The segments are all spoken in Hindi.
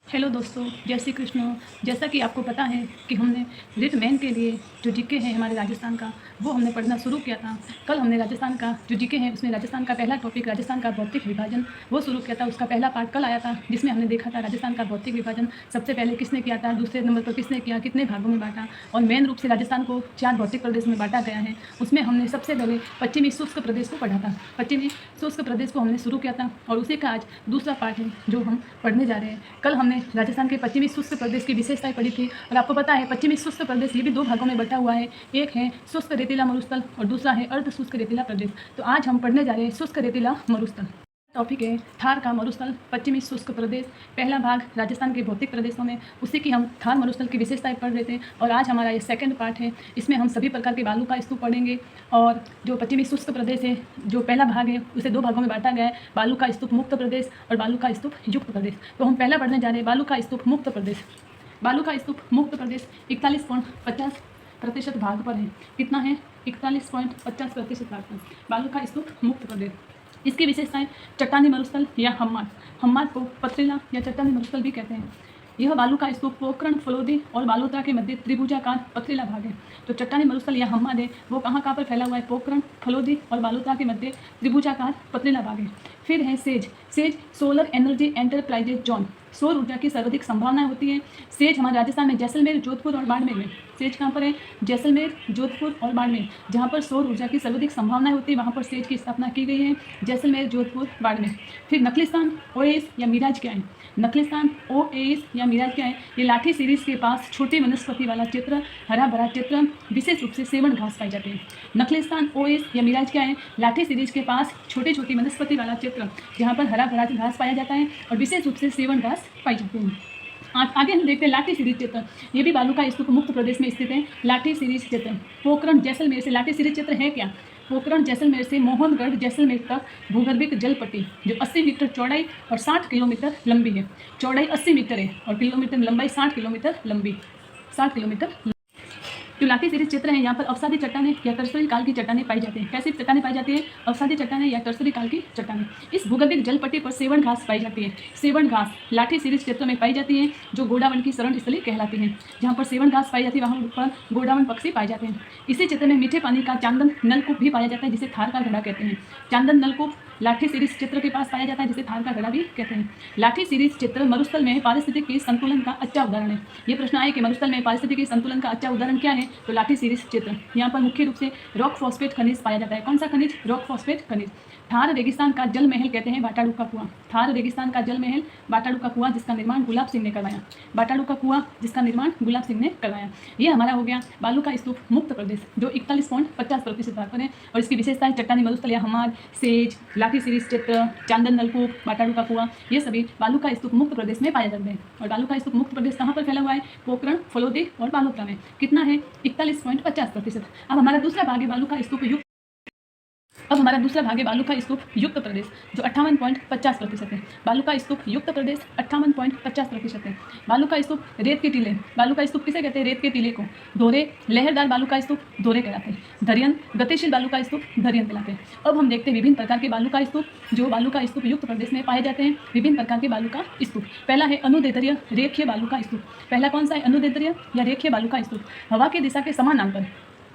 हेलो दोस्तों, जय श्री कृष्ण। जैसा कि आपको पता है कि हमने रिट मेन के लिए जो जीके है हमारे राजस्थान का, वो हमने पढ़ना शुरू किया था। कल हमने राजस्थान का जो जीके है उसमें राजस्थान का पहला टॉपिक राजस्थान का भौतिक विभाजन वो शुरू किया था। उसका पहला पार्ट कल आया था, जिसमें हमने देखा था राजस्थान का भौतिक विभाजन सबसे पहले किसने किया था, दूसरे नंबर पर किसने किया, कितने भागों में बांटा, और मेन रूप से राजस्थान को 4 भौतिक प्रदेश में बांटा गया है। उसमें हमने सबसे पहले पश्चिमी शुष्क प्रदेश को पढ़ा था। पश्चिमी शुष्क प्रदेश को हमने शुरू किया था और उसी का आज दूसरा पार्ट है जो हम पढ़ने जा रहे हैं। कल हमने राजस्थान के पश्चिमी शुष्क प्रदेश की विशेषताएं पढ़ी थी और आपको पता है पश्चिमी शुष्क प्रदेश ये भी 2 भागों में बटा हुआ है। एक है शुष्क रेतीला मरुस्थल और दूसरा है अर्ध शुष्क रेतीला प्रदेश। तो आज हम पढ़ने जा रहे हैं शुष्क रेतीला मरुस्थल। टॉपिक है थार का मरुस्थल, पश्चिमी शुष्क प्रदेश। पहला भाग राजस्थान के भौतिक प्रदेशों में, उसी की हम थार मरुस्थल की विशेषताएं पढ़ रहे थे और आज हमारा ये सेकंड पार्ट है। इसमें हम सभी प्रकार के बालू का स्तूप पढ़ेंगे। और जो पश्चिमी शुष्क प्रदेश है, जो पहला भाग है, उसे 2 भागों में बांटा गया है, बालू का स्तूप मुक्त प्रदेश और बालू का स्तूप युक्त प्रदेश। तो हम पहला पढ़ने जा रहे हैं बालू का स्तूप मुक्त प्रदेश। बालू का स्तूप मुक्त प्रदेश 41.50% भाग पर है। कितना है? 41.50% भाग पर बालू का स्तूप मुक्त प्रदेश। इसकी विशेषताएं चट्टानी मरुस्थल या हम्माद, हम्माद को पथरीला या चट्टानी मरुस्थल भी कहते हैं। यह बालू का स्तूप पोखरण, फलोदी और बालोतरा के मध्य त्रिभुजाकार पथरीला भाग है। तो चट्टानी मरुस्थल या हम्माद है वो कहाँ पर फैला हुआ है? पोखरण, फलोदी और बालोतरा के मध्य त्रिभुजाकार पथरीला भाग है। फिर है says. Says solar energy enterprises zone, सौर ऊर्जा की सर्वाधिक संभावनाएं होती है। सेज हमारे राजस्थान में जैसलमेर, जोधपुर और बाड़मेर में। सेज कहाँ पर है? जैसलमेर, जोधपुर और बाड़मेर। जहाँ पर सौर ऊर्जा की सर्वाधिक संभावनाएं होती है वहाँ पर सेज की स्थापना की गई है। जैसलमेर, जोधपुर, बाड़मेर। फिर नखलिस्तान, ओएस या मिराज क्या है? नखलिस्तान, ओएस या मिराज क्या है? ये लाठी सीरीज के पास छोटी वनस्पति वाला क्षेत्र, हरा भरा क्षेत्र, विशेष रूप से सेवन घास पाई जाती है। नखलिस्तान, ओएस या मिराज क्या है? लाठी सीरीज के पास छोटी छोटी वनस्पति वाला क्षेत्र जहाँ पर हरा भरा घास पाया जाता है और विशेष रूप से सेवन घास पाई जाती है। आगे हम देखते हैं लाठी सीरीज क्षेत्र। ये भी बालू का स्तूप मुक्त प्रदेश में स्थित है। लाठी सीरीज क्षेत्र पोखरण जैसलमेर से, लाठी सीरीज क्षेत्र है क्या? पोखरण जैसलमेर से मोहनगढ़ जैसलमेर तक भूगर्भिक जल पट्टी जो 80 मीटर चौड़ाई और 60 किलोमीटर लंबी है। चौड़ाई 80 मीटर है और किलोमीटर लंबाई 60 किलोमीटर लंबी, 60 किलोमीटर। जो लाठी सीरीज क्षेत्र है यहाँ पर अवसादी चट्टानें या टर्सरी काल की चट्टानें पाई जाती हैं। कैसी चट्टानें पाई जाती है? अवसादी चट्टानें या टर्सरी काल की चट्टानें। इस भूगर्भिक जल पट्टी पर सेवन घास पाई जाती है। सेवन घास लाठी सीरीज क्षेत्र में पाई जाती है जो गोडावन की शरण स्थली कहलाती है। जहाँ पर सेवन घास पाई जाती है वहाँ पर गोडावन पक्षी पाए जाते हैं। इसी क्षेत्र में मीठे पानी का चांदन नलकूप भी पाया जाता है जिसे थार का घड़ा कहते हैं। चांदन नलकूप लाठी सीरीज क्षेत्र के पास पाया जाता है जिसे थार का घड़ा भी कहते हैं। लाठी सीरीज क्षेत्र मरुस्थल में पारिस्थितिकी संतुलन का अच्छा उदाहरण है। ये प्रश्न आए कि मरुस्थल में पारिस्थितिकी संतुलन का अच्छा उदाहरण क्या है? तो लाठी सीरीज क्षेत्र। यहाँ पर मुख्य रूप से रॉक फॉस्फेट खनिज पाया जाता है। कौन सा खनिज? रॉक फॉस्फेट खनिज। थार रेगिस्तान का जल महल कहते हैं बाटाडू का कुआं। थार रेगिस्तान का जल महल बाटाडू का कुआं जिसका निर्माण गुलाब सिंह ने करवाया। बाटाडू का कुआं जिसका निर्माण गुलाब सिंह ने करवाया। ये हमारा हो गया बालू का स्तूप मुक्त प्रदेश जो 41.50% भाग पर है। और इसकी विशेषताएं चट्टानी मरुस्थल या हम्माद, सेज, लाठी सीरीज क्षेत्र, चांदन नलकूप, बाटाडू का कुआं, ये सभी बालू का स्तूप मुक्त प्रदेश में पाए जाते हैं। और बालू का स्तूप मुक्त प्रदेश कहाँ पर फैला हुआ है? पोखरण, फलोदी और बालोतरा में। कितना है? 41.50%। अब हमारा दूसरा भाग है बालू का स्तूप युक्त। अब हमारा दूसरा भाग है बालू का स्तूप युक्त प्रदेश जो 58.50% है। बालू का स्तूप युक्त प्रदेश 58.50% है। बालू का स्तूप रेत के टीले। बालू का स्तूप किसे कहते हैं? रेत के टीले को। दोहरे लहरदार बालू का स्तूप दोहरे कहलाते हैं। धरियन गतिशील बालू का स्तूप धरियन कहलाते हैं। अब हम देखते हैं विभिन्न प्रकार के बालू का स्तूप जो बालू का स्तूप युक्त प्रदेश में पाए जाते हैं। विभिन्न प्रकार के बालू का स्तूप। पहला है अनुदैर्ध्य रेखीय बालू का स्तूप। पहला कौन सा है? अनुदैर्ध्य या रेखीय बालू का स्तूप। हवा की दिशा के समानांतर,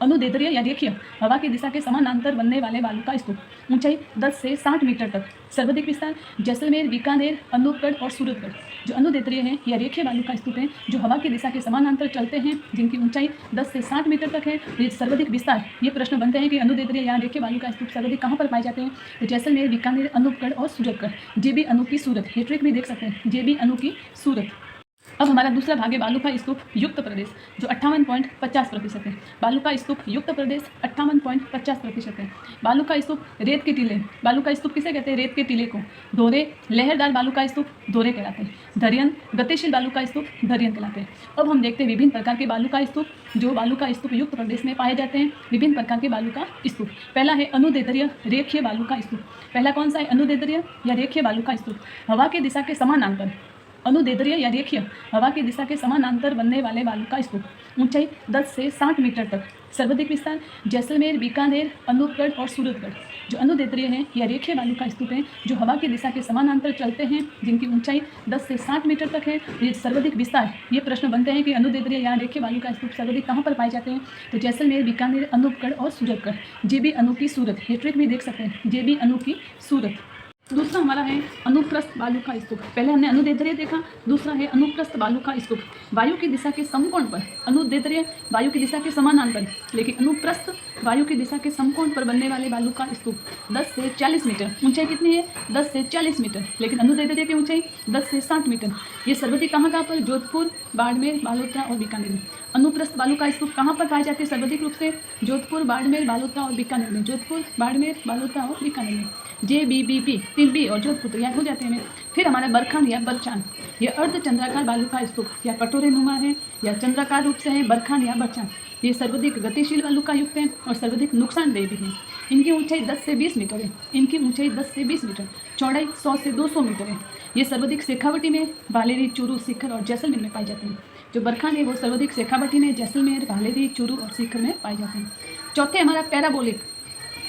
अनुदैर्ध्य या रेखीय हवा की दिशा के समानांतर बनने वाले बालू का स्तूप। ऊंचाई 10 से 60 मीटर तक। सर्वाधिक विस्तार जैसलमेर, बीकानेर, अनूपगढ़ और सूरतगढ़। जो अनुदैर्ध्य है या रेखीय बालू का स्तूप है जो हवा की दिशा के समानांतर चलते हैं, जिनकी ऊंचाई 10 से 60 मीटर तक है, ये सर्वाधिक विस्तार। ये प्रश्न बनते हैं कि अनुदैर्ध्य या रेखीय बालू का स्तूप सर्वाधिक कहाँ पर पाए जाते हैं? तो जैसलमेर, बीकानेर, अनूपगढ़ और सूरतगढ़। जेबी अनु की सूरत, ये ट्रिक भी देख सकते हैं, जेबी अनु की सूरत। अब हमारा दूसरा भाग है बालू का स्तूप युक्त प्रदेश जो 58.50% है। बालू का स्तूप युक्त प्रदेश 58.50% है। बालू का स्तूप रेत के टीले। बालू का स्तूप किसे कहते हैं? रेत के टीले को। दोहरे लहरदार बालू का स्तूप दोहरे कहलाते हैं। धरियन गतिशील बालू का स्तूप धरियन कहलाते हैं। अब हम देखते हैं विभिन्न प्रकार के बालू का स्तूप जो बालू का स्तूप युक्त प्रदेश में पाए जाते हैं। विभिन्न प्रकार के बालू का स्तूप। पहला है अनुदैर्ध्य रेखीय बालू का स्तूप। पहला कौन सा है? अनुदैर्ध्य या रेखीय बालू का स्तूप। हवा की दिशा के समानांतर, अनुदैर्ध्य या रेखीय हवा की दिशा के समानांतर बनने वाले बालू का स्तूप, ऊंचाई 10 से 60 मीटर तक। सर्वाधिक विस्तार जैसलमेर, बीकानेर, अनूपगढ़ और सूरतगढ़। जो अनुदैर्ध्य है या रेखीय बालू का स्तूप है जो हवा की दिशा के समानांतर चलते हैं, जिनकी ऊंचाई 10 से 60 मीटर तक है, ये सर्वाधिक विस्तार। ये प्रश्न बनते हैं कि अनुदैर्ध्य या रेखीय बालू का स्तूप सर्वाधिक कहाँ पर पाए जाते हैं, तो जैसलमेर, बीकानेर, अनूपगढ़ और सूरतगढ़। जे बी अनूपी सूरत, ये ट्रिक भी देख सकते हैं, जे बी अनूपी सूरत। दूसरा हमारा है अनुप्रस्थ बालू का स्तूप। पहले हमने अनुदैर्ध्य देखा, दूसरा है अनुप्रस्थ बालू का स्तूप। वायु की दिशा के समकोण पर, अनुदैर्ध्य वायु की दिशा के समानांतर, लेकिन अनुप्रस्थ वायु की दिशा के समकोण पर बनने वाले बालू का स्तूप 10 से 40 मीटर। ऊंचाई कितनी है? 10 से 40 मीटर, लेकिन अनुदैर्ध्य की ऊंचाई 10 से 60 मीटर। ये सर्वाधिक कहाँ पर? जोधपुर, बाड़मेर, बालोतरा और बीकानेर में। अनुप्रस्थ बालू का स्तूप कहाँ पर पाए जाते हैं सर्वाधिक रूप से? जोधपुर, बाड़मेर, बालोतरा और बीकानेर में। जोधपुर, बाड़मेर, बालोतरा और बीकानेर में। J B B P, 3 B और जोधपुर तैयार हो जाते हैं। फिर हमारा बरखान या बरचान, यह अर्ध चंद्राकार बालू का स्तूप या कटोरे नुमा है या चंद्राकार रूप से है। बरखान या बरचान ये सर्वाधिक गतिशील बालू का युक्त है और सर्वाधिक नुकसानदेह भी है। इनकी ऊंचाई 10 से 20 मीटर है। इनकी ऊंचाई 10 से 20 मीटर, चौड़ाई 100 से 200 मीटर है। ये सर्वाधिक शेखावटी में, बालेरी, चूरू, सीकर और जैसलमेर में पाए जाते हैं। जो बरखान है वो सर्वाधिक शेखावटी में, जैसलमेर, बालेरी, चूरू और सीकर में पाए जाते हैं। चौथे हमारा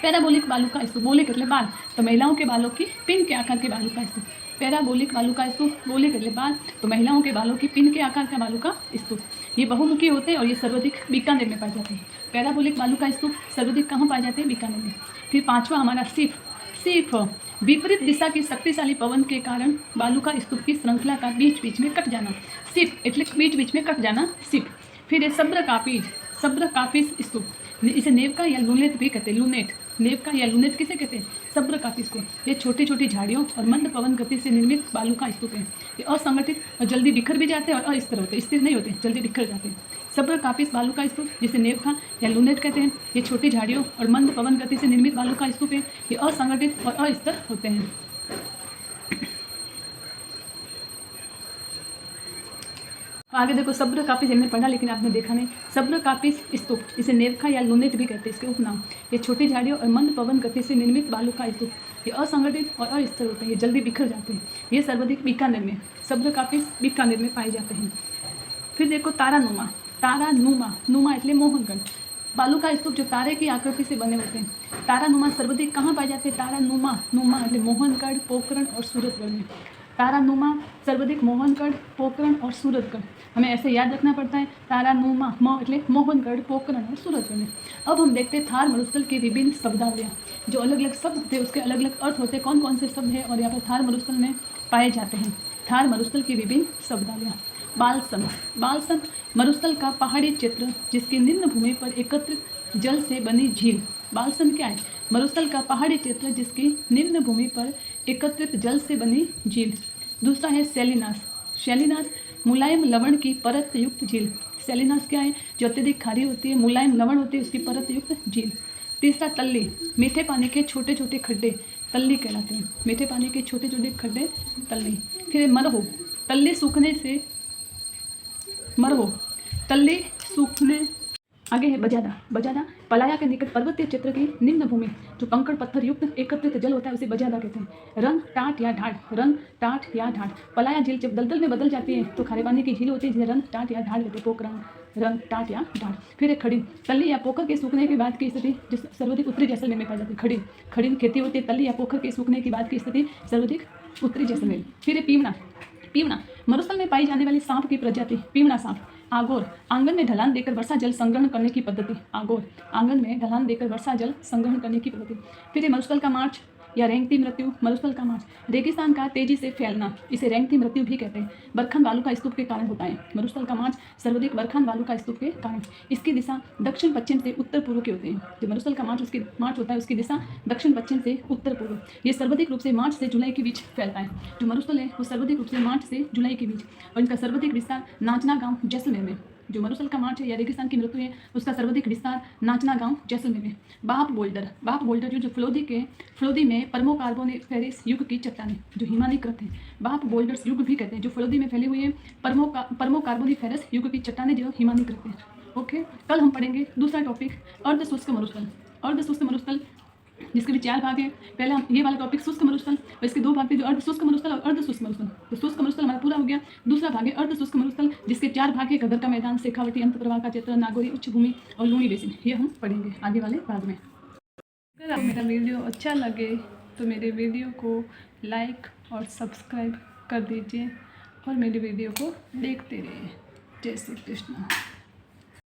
पैराबोलिक बालू का स्तूप। बोलिक એટલે बाल, तो महिलाओं के बालों की पिन के आकार के बालू का स्तूप। पैराबोलिक बालू का स्तूप, बोलिक એટલે बाल, तो महिलाओं के बालों की पिन के आकार का बालू का स्तूप। ये बहुमुखी होते हैं और ये सर्वाधिक बीकानेर में पाए जाते हैं। पैराबोलिक बालू का स्तूप सर्वाधिक कहाँ पाए जाते हैं? बीकानेर में। फिर पांचवा हमारा सिर्फ विपरीत दिशा की शक्तिशाली पवन के कारण बालू का स्तूप की श्रृंखला का बीच बीच में कट जाना। सिर्फ એટલે बीच बीच में कट जाना, सिर्फ। फिर ये सब्र काफिस स्तूप, इसे नेवका या लूनेट भी कहते हैं। लूनेट, नेवका या लूनेट किसे कहते हैं? सब्र काफिस को। ये छोटी छोटी झाड़ियों और मंद पवन गति से निर्मित बालू का स्तूप है। ये असंगठित और जल्दी बिखर भी जाते हैं और अस्थिर होते हैं, स्थिर नहीं होते, जल्दी बिखर जाते हैं। सब्र काफिस बालू का स्तूप जिसे नेवका या लूनेट कहते हैं, ये छोटी झाड़ियों और मंद पवन गति से निर्मित बालू का स्तूप है। ये असंगठित और अस्थिर होते हैं। आगे देखो, सब्र कापिस हमने पढ़ा लेकिन आपने देखा नहीं। सब्र कापिस स्तूप, इसे नेवका या लूनेट भी कहते हैं, इसके उपनाम। ये छोटी झाड़ियों और मंद पवन गति से निर्मित बालू का स्तूप, ये असंगठित और अस्थिर होते हैं, ये जल्दी बिखर जाते हैं। ये सर्वाधिक बीकानेर में, सब्र कापिस बीकानेर में पाए जाते हैं। फिर देखो नुमा એટલે मोहनगढ़ बालू का स्तूप जो तारे की आकृति से बने होते हैं। तारानुमा सर्वाधिक कहाँ पाए जाते हैं? तारानुमा એટલે मोहनगढ़, पोखरण और सूरतगढ़ में। तारानुमा सर्वाधिक मोहनगढ़, पोखरण और सूरतगढ़। हमें ऐसे याद रखना पड़ता है, तारानुमा એટલે मोहनगढ़, पोखरण और सूरतगढ़ में। अब हम देखते हैं थार मरुस्थल की विभिन्न शब्दावलियाँ। जो अलग अलग शब्द होते हैं उसके अलग अलग अर्थ होते हैं। कौन कौन से शब्द हैं और यहाँ पर थार मरुस्थल में पाए जाते हैं? थार मरुस्थल की विभिन्न शब्दावलियाँ। बालसम मरुस्थल का पहाड़ी क्षेत्र जिसकी निम्न भूमि पर एकत्रित जल से बनी झील। बालसम क्या है? मरुस्थल का पहाड़ी क्षेत्र जिसकी निम्न भूमि पर एकत्रित जल से बनी झील। दूसरा है शैलिनास मुलायम लवण की परत युक्त झील। शैलिनास क्या है? जो अत्यधिक खारी होती है, मुलायम लवण होती है, उसकी परत युक्त झील। तीसरा तल्ली, मीठे पानी के छोटे छोटे खड्डे तल्ली कहलाते हैं। मीठे पानी के छोटे छोटे खड्डे तल्ली। फिर मरहो, तल्ली सूखने से मरहो, तल्ली सूखने। आगे है बजादा पलाया के निकट पर्वतीय क्षेत्र की निम्न भूमि जो कंकड़ पत्थर युक्त एकत्रित जल होता है उसे बजादा कहते हैं। रंग टाट या ढाढ़। पलाया झील जब दलदल में बदल जाती है तो खारे पानी की झील होती है जिसे रंग टाट या ढाढ़ कहते हैं। पोखरण, रंग टाट या ढाढ़। फिर एक खड़ीन, तल्ली या पोखर के सूखने के बाद की स्थिति जो सर्वाधिक उत्तरी जैसलमेर में पाई जाती है। खड़ीन खेती होती है। तल्ली या पोखर के सूखने के बाद की स्थिति सर्वाधिक उत्तरी जैसलमेर। फिर है पीवना मरुस्थल में पाई जाने वाली सांप की प्रजाति पीवना सांप। आगोर, आंगन में ढलान देकर वर्षा जल संग्रहण करने की पद्धति। आगोर, आंगन में ढलान देकर वर्षा जल संग्रहण करने की पद्धति। फिर मरुस्थल का मार्च या रेंगती मृत्यु। मरुस्थल का मार्च, रेगिस्तान का तेजी से फैलना, इसे रेंगती मृत्यु भी कहते हैं। बरखान बालू का स्तूप के कारण होता है। मरुस्थल का मार्च सर्वाधिक बरखान बालू का स्तूप के कारण। इसकी दिशा दक्षिण पश्चिम से उत्तर पूर्व की होती है। जो मरुस्थल का मार्च होता है उसकी दिशा दक्षिण पश्चिम से उत्तर पूर्व। ये सर्वाधिक रूप से मार्च से जुलाई के बीच फैलता है। जो मरुस्थल है वो सर्वाधिक रूप से मार्च से जुलाई के बीच, और इनका सर्वाधिक विस्तार नाचना गाँव जैसलमेर में। जो मरुस्थल का मार्च है या रेगिस्तान की मृत्यु है उसका सर्वाधिक विस्तार नाचना गांव जैसलमेर में। बाप बोल्डर जो फ्लोदी में परमोकार्बोनिफेरस युग की चट्टानें जो हिमानीकृत हैं। बाप बोल्डर्स युग भी कहते हैं जो फ्लोदी में फैली हुई है। परमोकार्बोनिफेरस युग की चट्टानें जो हिमानीकृत हैं। ओके, कल हम पढ़ेंगे दूसरा टॉपिक अर्धशुष्क मरुस्थल। अर्धशुष्क मरुस्थल जिसके भी 4 भाग हैं। पहले हम ये वाला टॉपिक शुष्क मरुस्थल और इसके 2 भाग थे, जो अर्ध शुष्क मरुस्थल और अर्ध शुष्क मरुस्थल। तो शुष्क मरुस्थल हमारा पूरा हो गया। दूसरा भाग है अर्ध शुष्क मरुस्थल, जिसके 4 भाग है, गदर का मैदान, शेखावटी, अंत प्रवाह का क्षेत्र, नागौरी उच्च भूमि और लूणी बेसिन। ये हम पढ़ेंगे आगे वाले भाग में। अगर आपको मेरा वीडियो अच्छा लगे तो मेरे वीडियो को लाइक और सब्सक्राइब कर दीजिए और मेरे वीडियो को देखते रहिए। जय श्री कृष्ण।